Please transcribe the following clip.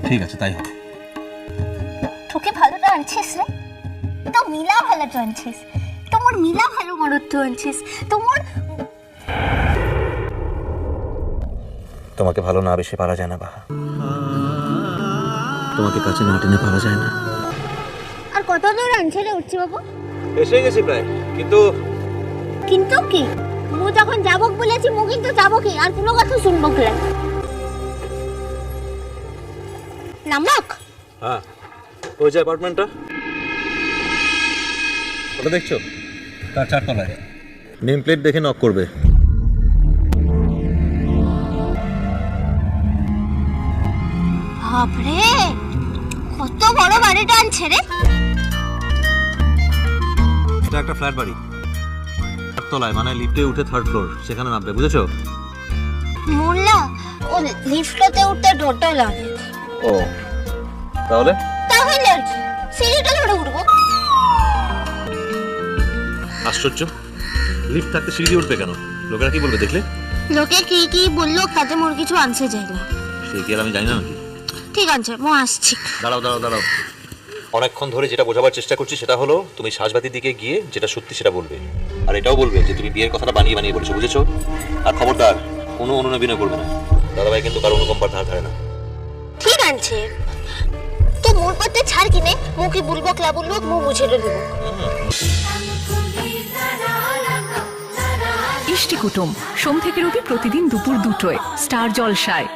ঠিক আছে, তাই হবে। তোকে ভালোটা আনছিস রে, তো মিলা ভালোটা আনছিস, তোমার মিলা ভালো মরত্ব আনছিস, তোমার তোমাকে ভালো না বেশি পারা যায় না বাহা, তোমাকে কাছে না টেনে পারা যায় না। আর কত দূর আনছে রে উঠছি বাবু? এসে গেছি প্রায়, কিন্তু কিন্তু কি মু যখন যাবক বলেছি মু কিন্তু যাবো কি, আর কোনো কথা শুনবো কি নামক? হ্যাঁ, ওই যে অ্যাপার্টমেন্টটা ওটা দেখছো, তার 4 তলায়। নেম প্লেট দেখে নক করবে। বাপরে, কত বড় বাড়িটা আনছে রে। এটা একটা ফ্ল্যাট বাড়ি, 4 তলায়, মানে লিফটে উঠে 3rd ফ্লোর, সেখানে নামবে, বুঝেছো? মোল্লা, ও লিফটে উঠতে ডরটা লাগে। ও, তাহলে তাহলে আর কি, সিঁড়িটা ধরে উঠবো। আশ্চর্য, লিফট থাকতে সিঁড়ি দিয়ে উঠবে কেন? লোকেরা কি বলবে দেখলে? লোকে কি কি বললো, তাতে মোর কিছু আনছে যাই না। সে কি আর আমি জানি না নাকি? ঠিক আছে, মো আসছি। দাঁড়াও দাঁড়াও দাঁড়াও, অনেকক্ষণ ধরে যেটা বোঝাবার চেষ্টা করছি সেটা হলো, তুমি সাজবাতির দিকে গিয়ে যেটা সত্যি সেটা বলবে, আর এটাও বলবে যে তুমি বিয়ের কথাটা বানিয়ে বানিয়ে বলেছো, বুঝেছো? আর খবরদার, কোনো অনুনবিনয় করবে না। দাদাভাই কিন্তু কারো অনুকম্পার ধার ধারে না। ঠিক আছে, তো মোর পাতে ছাড় কিনে মুখে বলবো ক্লা বলবো, মু বুঝে দেব। ইষ্টি কুটুম সোম থেকে রবি প্রতিদিন দুপুর 2টোয় স্টার জলসায়।